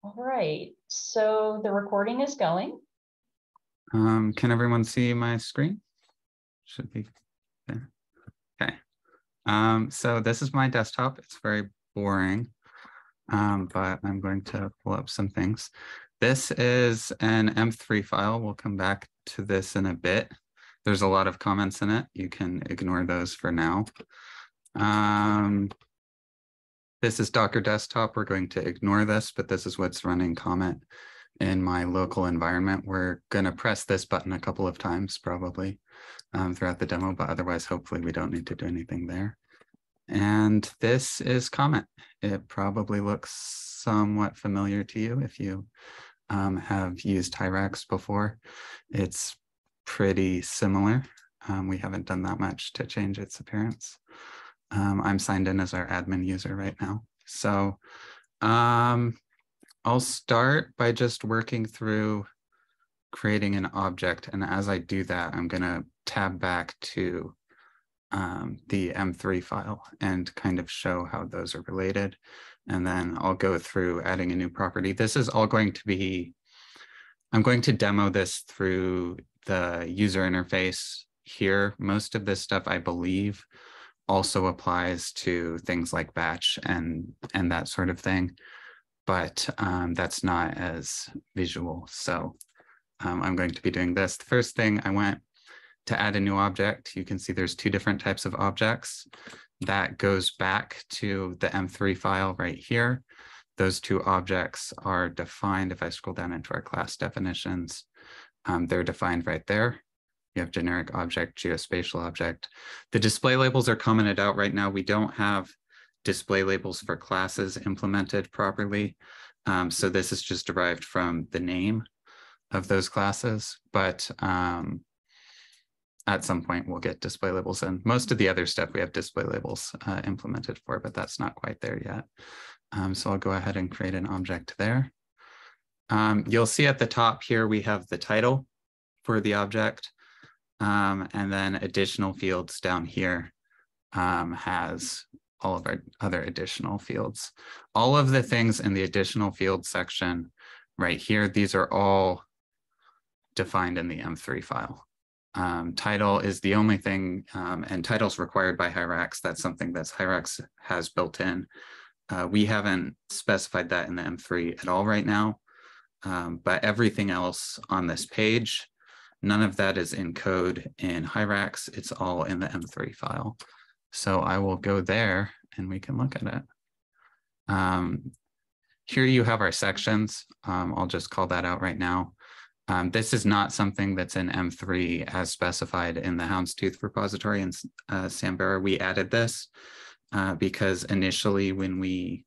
All right, so the recording is going. Can everyone see my screen? Should be there. Okay. So this is my desktop. It's very boring, but I'm going to pull up some things. This is an M3 file. We'll come back to this in a bit. There's a lot of comments in it. You can ignore those for now. This is Docker desktop. We're going to ignore this, but this is what's running comment in my local environment. We're going to press this button a couple of times probably throughout the demo, but otherwise, hopefully we don't need to do anything there. And this is comment. It probably looks somewhat familiar to you if you have used Hyrax before. It's pretty similar. We haven't done that much to change its appearance. I'm signed in as our admin user right now. So I'll start by just working through creating an object. And as I do that, I'm going to tab back to the M3 file and kind of show how those are related. And then I'll go through adding a new property. This is all going to be, I'm going to demo this through the user interface here. Most of this stuff, I believe, also applies to things like batch and that sort of thing, but that's not as visual. So I'm going to be doing this. The first thing I went to add a new object. You can see there's two different types of objects. That goes back to the M3 file right here. Those two objects are defined. If I scroll down into our class definitions, they're defined right there. You have generic object, geospatial object. The display labels are commented out right now. We don't have display labels for classes implemented properly. So this is just derived from the name of those classes, but at some point we'll get display labels in. Most of the other stuff we have display labels implemented for, but that's not quite there yet. So I'll go ahead and create an object there. You'll see at the top here, we have the title for the object. And then additional fields down here has all of our other additional fields. All of the things in the additional fields section right here, these are all defined in the M3 file. Title is the only thing, and title's required by Hyrax. That's something that Hyrax has built in. We haven't specified that in the M3 at all right now, but everything else on this page, none of that is in code in Hyrax. It's all in the M3 file. So I will go there and we can look at it. Here you have our sections. I'll just call that out right now. This is not something that's in M3 as specified in the houndstooth repository in Samvera. We added this because initially when we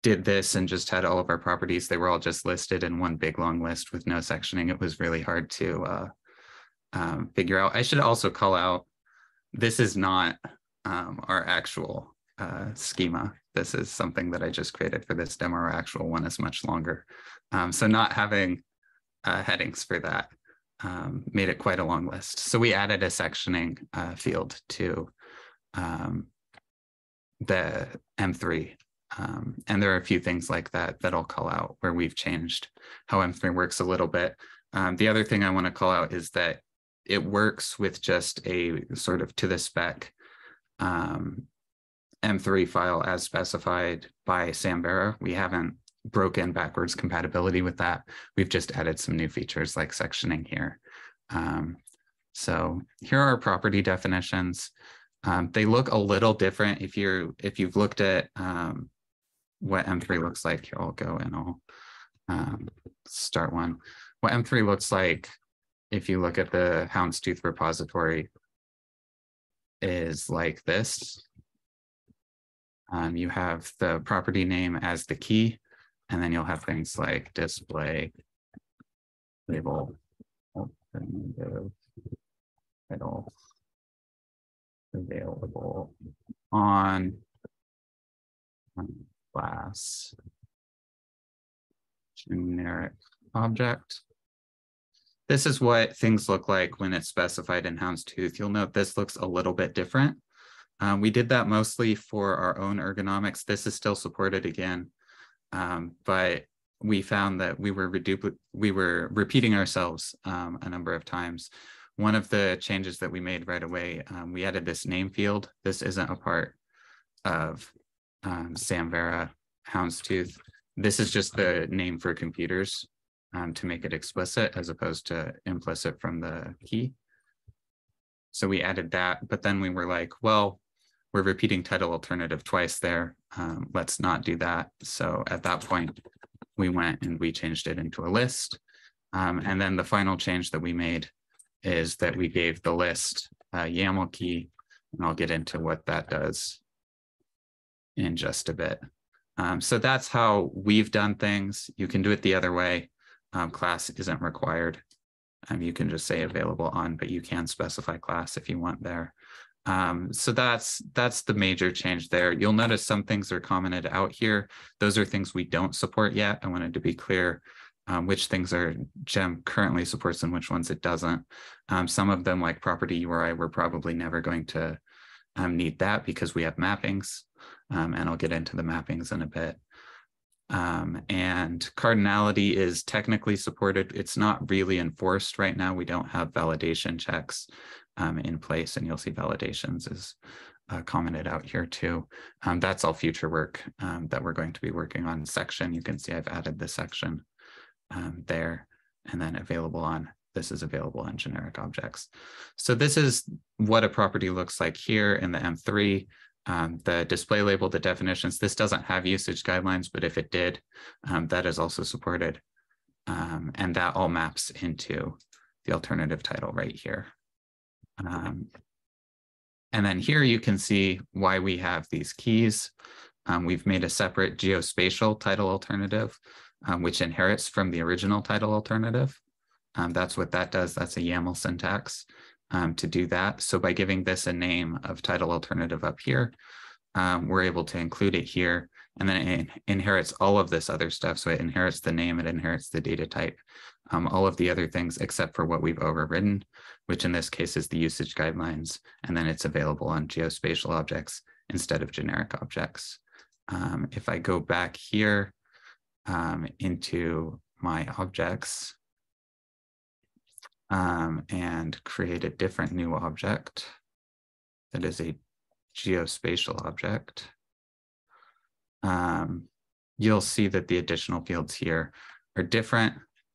did this and just had all of our properties, they were all just listed in one big long list with no sectioning. It was really hard to figure out. I should also call out, this is not our actual schema. This is something that I just created for this demo. Our actual one is much longer. So not having headings for that made it quite a long list. So we added a sectioning field to the M3. And there are a few things like that that I'll call out where we've changed how M3 works a little bit. The other thing I want to call out is that it works with just a sort of to the spec M3 file as specified by Samvera. We haven't broken backwards compatibility with that. We've just added some new features like sectioning here. So here are our property definitions. They look a little different if you've looked at what M3 looks like. Here, I'll go and I'll start one. What M3 looks like, if you look at the houndstooth repository, is like this. You have the property name as the key, and then you'll have things like display, label, alternative, title, available on class, generic object. This is what things look like when it's specified in houndstooth. You'll note this looks a little bit different. We did that mostly for our own ergonomics. This is still supported again but we found that we were repeating ourselves a number of times. One of the changes that we made right away, we added this name field. This isn't a part of Samvera Houndstooth. This is just the name for computers to make it explicit as opposed to implicit from the key. So we added that, but then we were like, well, we're repeating title alternative twice there. Let's not do that. So at that point, we went and we changed it into a list. And then the final change that we made is that we gave the list a YAML key, and I'll get into what that does in just a bit. So that's how we've done things. You can do it the other way. Class isn't required. You can just say available on, but you can specify class if you want there. So that's the major change there. You'll notice some things are commented out here. Those are things we don't support yet. I wanted to be clear which things are GEM currently supports and which ones it doesn't. Some of them, like property URI, we're probably never going to need that because we have mappings, and I'll get into the mappings in a bit. And cardinality is technically supported. It's not really enforced right now. We don't have validation checks in place, and you'll see validations is commented out here too. That's all future work that we're going to be working on. Section, you can see I've added the section there, and then available on. This is available on generic objects. So this is what a property looks like here in the M3. The display label, the definitions, this doesn't have usage guidelines, but if it did, that is also supported. And that all maps into the alternative title right here. And then here you can see why we have these keys. We've made a separate geospatial title alternative, which inherits from the original title alternative. That's what that does. That's a YAML syntax to do that. So by giving this a name of title alternative up here, we're able to include it here, and then it inherits all of this other stuff. So it inherits the name, it inherits the data type, all of the other things except for what we've overridden, which in this case is the usage guidelines, and then it's available on geospatial objects instead of generic objects. If I go back here into my objects and create a different new object that is a geospatial object, you'll see that the additional fields here are different.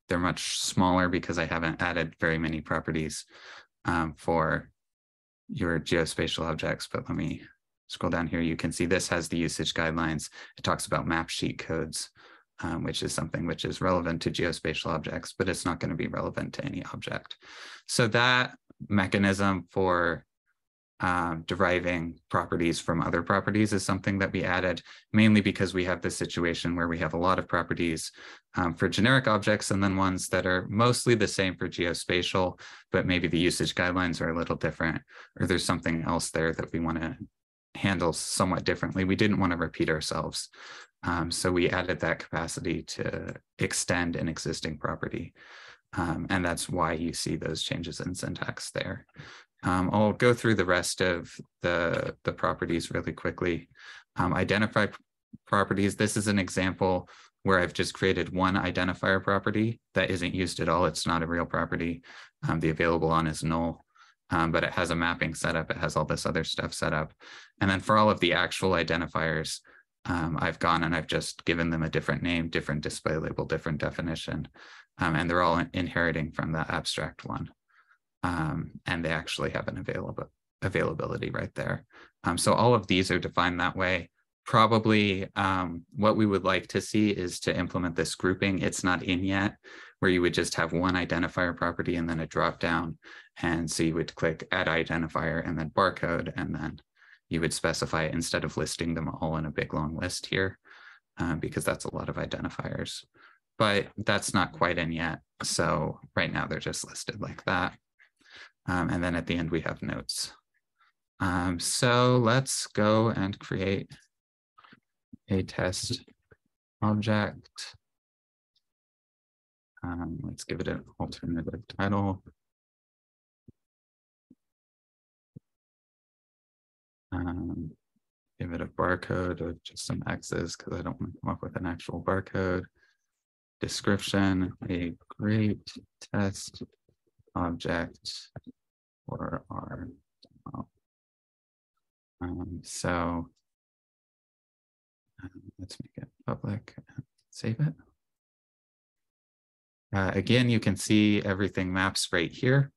They're much smaller because I haven't added very many properties for your geospatial objects, but let me scroll down here. You can see this has the usage guidelines. It talks about map sheet codes, which is something which is relevant to geospatial objects, but it's not going to be relevant to any object. So that mechanism for deriving properties from other properties is something that we added, mainly because we have this situation where we have a lot of properties for generic objects and then ones that are mostly the same for geospatial, but maybe the usage guidelines are a little different, or there's something else there that we want to handle somewhat differently. We didn't want to repeat ourselves. So we added that capacity to extend an existing property. And that's why you see those changes in syntax there. I'll go through the rest of the properties really quickly. Identify properties. This is an example where I've just created one identifier property that isn't used at all. It's not a real property. The available on is null, but it has a mapping set up. It has all this other stuff set up. And then for all of the actual identifiers, I've gone and I've just given them a different name, different display label, different definition, and they're all inheriting from the abstract one. And they actually have an availability right there. So all of these are defined that way. Probably what we would like to see is to implement this grouping. It's not in yet, where you would just have one identifier property and then a drop down. And so you would click add identifier and then barcode, and then you would specify it instead of listing them all in a big long list here, because that's a lot of identifiers. But that's not quite in yet. So right now they're just listed like that. And then at the end we have notes. So let's go and create a test object. Let's give it an alternative title. give it a barcode or just some X's because I don't want to come up with an actual barcode. Description, a great test object for our demo. So let's make it public and save it. Again, you can see everything maps right here.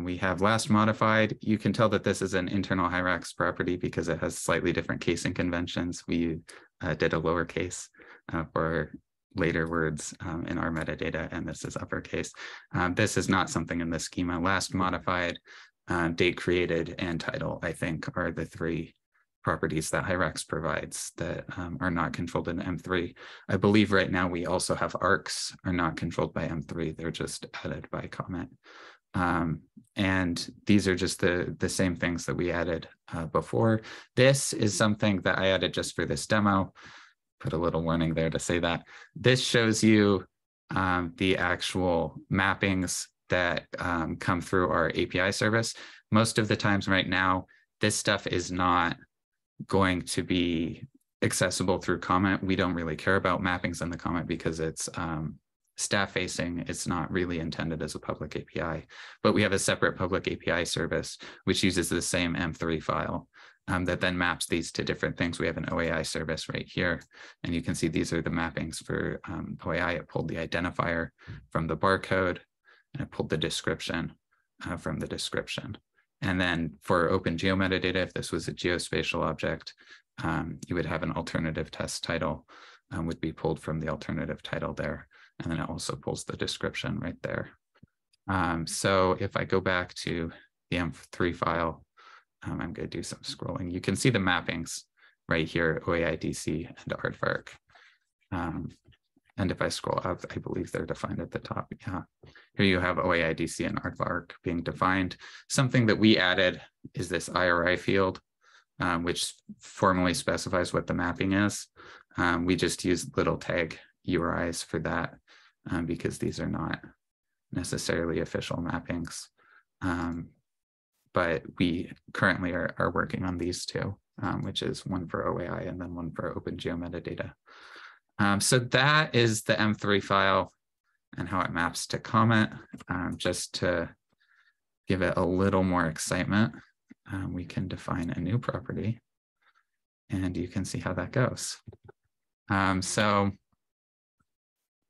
We have last modified. You can tell that this is an internal hierarchy property because it has slightly different casing conventions. We did a lowercase for later words in our metadata, and this is uppercase. This is not something in the schema. Last modified, date created, and title, I think, are the three properties that hierarchy provides that are not controlled in M3. I believe right now we also have arcs are not controlled by M3. They're just added by comment. And these are just the same things that we added before. This is something that I added just for this demo. Put a little warning there to say that. This shows you the actual mappings that come through our API service. Most of the times right now, this stuff is not going to be accessible through comment. We don't really care about mappings in the comment because it's staff facing. It's not really intended as a public API, but we have a separate public API service which uses the same M3 file that then maps these to different things. We have an OAI service right here, and you can see these are the mappings for OAI. It pulled the identifier from the barcode, and it pulled the description from the description. And then for open geometadata, if this was a geospatial object, you would have an alternative test title would be pulled from the alternative title there. And then it also pulls the description right there. So if I go back to the M3 file, I'm going to do some scrolling. You can see the mappings right here, OAI-DC and aardvark. And if I scroll up, I believe they're defined at the top. Yeah, here you have OAI-DC and aardvark being defined. Something that we added is this IRI field, which formally specifies what the mapping is. We just use little tag URIs for that because these are not necessarily official mappings. But we currently are working on these two, which is one for OAI and then one for open geometadata. So that is the M3 file and how it maps to comment. Just to give it a little more excitement, we can define a new property and you can see how that goes. So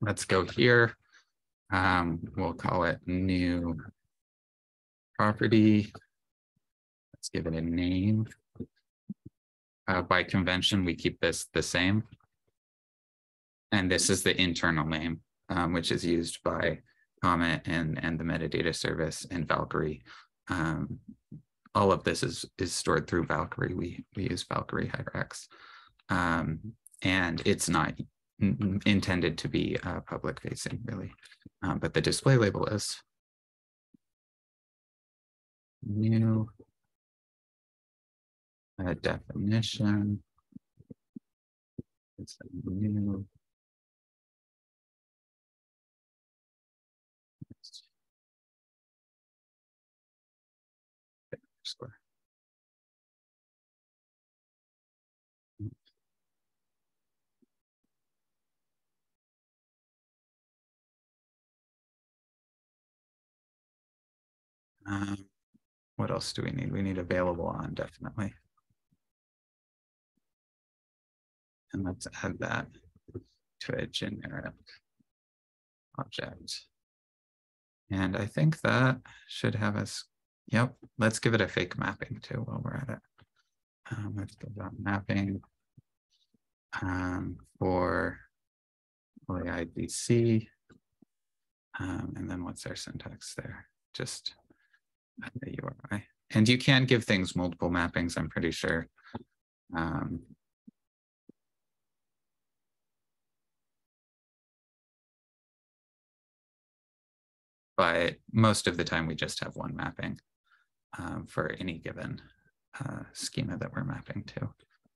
let's go here. We'll call it new property. Let's give it a name. By convention, we keep this the same. And this is the internal name, which is used by comment and the metadata service and Valkyrie. All of this is stored through Valkyrie. We use Valkyrie hierarchs. And it's not intended to be public facing really, but the display label is new definition. It's a new square. What else do we need? We need available on, definitely. And let's add that to a generic object. And I think that should have us, yep, let's give it a fake mapping too while we're at it. Let's give that mapping for OAI-DC. And then what's our syntax there? Just the URI. And you can give things multiple mappings, I'm pretty sure. But most of the time we just have one mapping for any given schema that we're mapping to.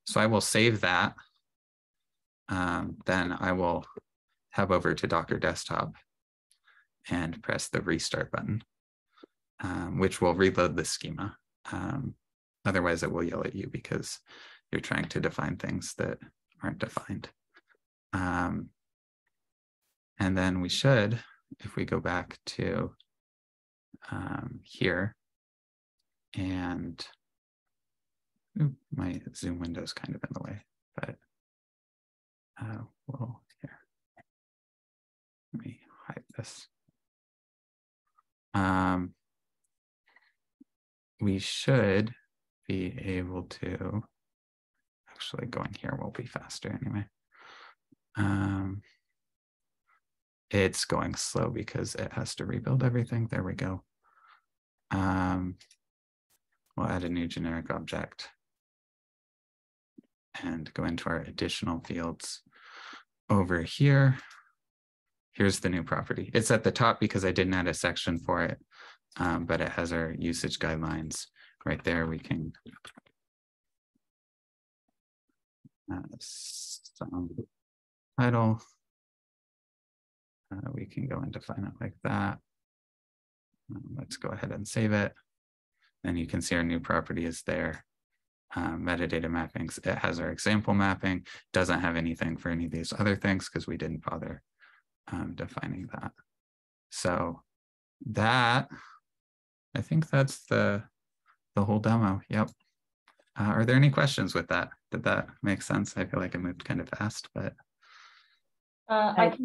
So I will save that. Then I will tab over to Docker Desktop and press the restart button, which will reload the schema. Otherwise it will yell at you because you're trying to define things that aren't defined. And then we should, if we go back to here, and my Zoom window is kind of in the way, but well, here, let me hide this. We should be able to, actually going here will be faster anyway. It's going slow because it has to rebuild everything. There we go. We'll add a new generic object and go into our additional fields over here. Here's the new property. It's at the top because I didn't add a section for it, but it has our usage guidelines right there. We can some title. We can go and define it like that. Let's go ahead and save it. And you can see our new property is there. Metadata mappings, it has our example mapping, doesn't have anything for any of these other things because we didn't bother defining that. So that, I think that's the whole demo. Yep. Are there any questions with that? Did that make sense? I feel like I moved kind of fast, but. I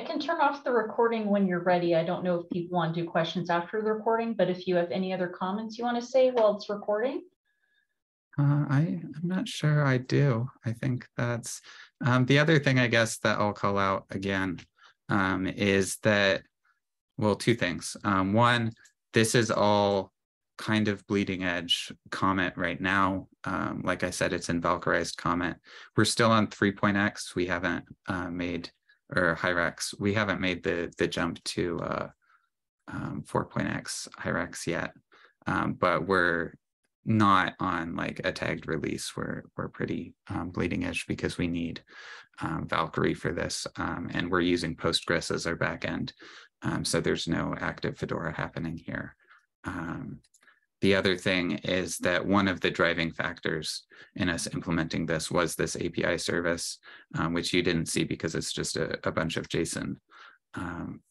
can turn off the recording when you're ready. I don't know if people want to do questions after the recording, but if you have any other comments you want to say while it's recording. I'm not sure I do. I think that's the other thing, I guess, that I'll call out again is that, well, two things. One, this is all kind of bleeding edge comment right now. Like I said, it's in Valkyrized comment. We're still on 3.x. We haven't made, or Hyrax, we haven't made the jump to 4.x Hyrax yet, but we're not on like a tagged release. We're pretty bleeding edge because we need Valkyrie for this, and we're using Postgres as our backend, so there's no active Fedora happening here. The other thing is that one of the driving factors in us implementing this was this API service, which you didn't see because it's just a bunch of JSON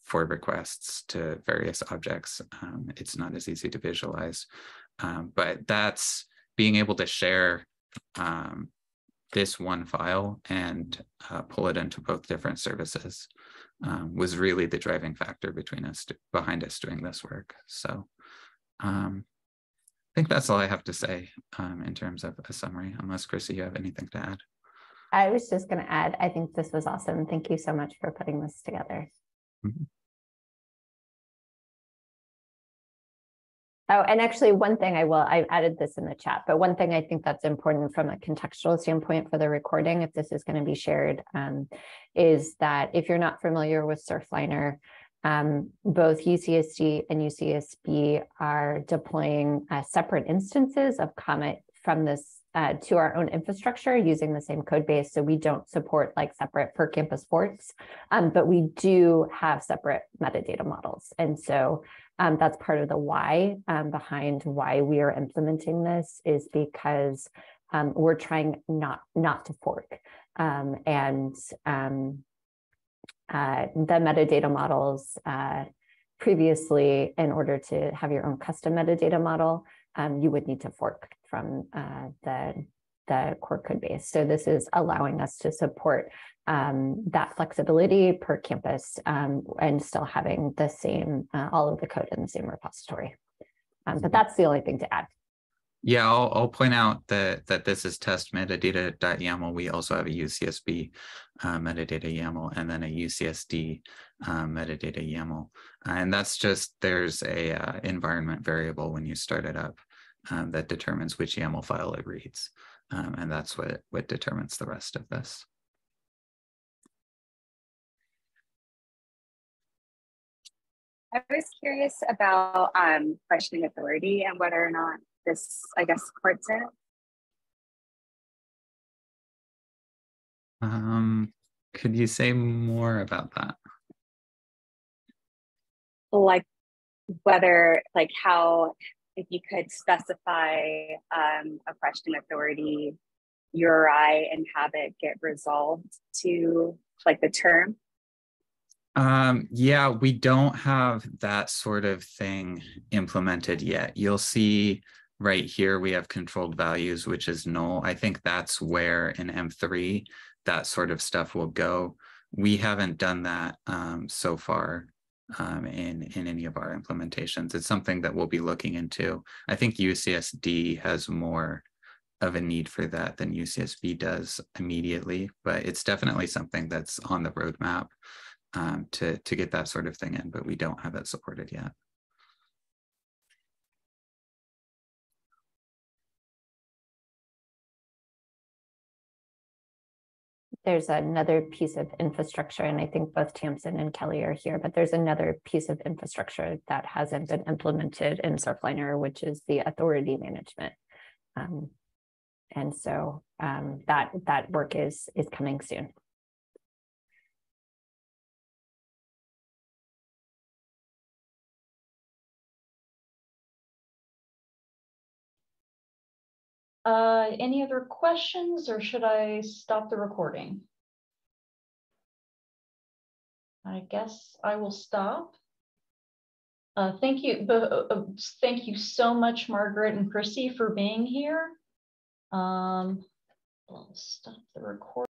for requests to various objects. It's not as easy to visualize, but that's being able to share this one file and pull it into both different services was really the driving factor behind us doing this work. So I think that's all I have to say in terms of a summary, unless Chrissy, you have anything to add. I was just going to add, I think this was awesome. Thank you so much for putting this together. Mm-hmm. Oh, and actually one thing I added this in the chat, but one thing I think that's important from a contextual standpoint for the recording, if this is going to be shared, is that if you're not familiar with Surfliner, both UCSD and UCSB are deploying separate instances of Comet from this to our own infrastructure using the same code base. So we don't support like separate per campus forks, but we do have separate metadata models. And so that's part of the why behind why we are implementing this, is because we're trying not to fork. The metadata models previously, in order to have your own custom metadata model, you would need to fork from the core code base. So this is allowing us to support that flexibility per campus and still having the same, all of the code in the same repository. But that's the only thing to add. Yeah, I'll point out that this is test metadata.yaml. We also have a UCSB metadata YAML and then a UCSD metadata YAML. And that's just, there's a environment variable when you start it up that determines which YAML file it reads. And that's what determines the rest of this. I was curious about questioning authority and whether or not this, I guess, supports it. Could you say more about that? Like whether, like how, if you could specify a question authority URI and have it get resolved to like the term? Yeah, we don't have that sort of thing implemented yet. You'll see right here, we have controlled values, which is null. I think that's where in M3, that sort of stuff will go. We haven't done that so far in any of our implementations. It's something that we'll be looking into. I think UCSD has more of a need for that than UCSB does immediately, but it's definitely something that's on the roadmap to get that sort of thing in, but we don't have it supported yet. There's another piece of infrastructure, and I think both Tamsin and Kelly are here, but there's another piece of infrastructure that hasn't been implemented in Surfliner, which is the authority management. And so that work is coming soon. Any other questions, or should I stop the recording? I guess I will stop. Thank you so much, Margaret and Chrissy, for being here. I'll stop the recording.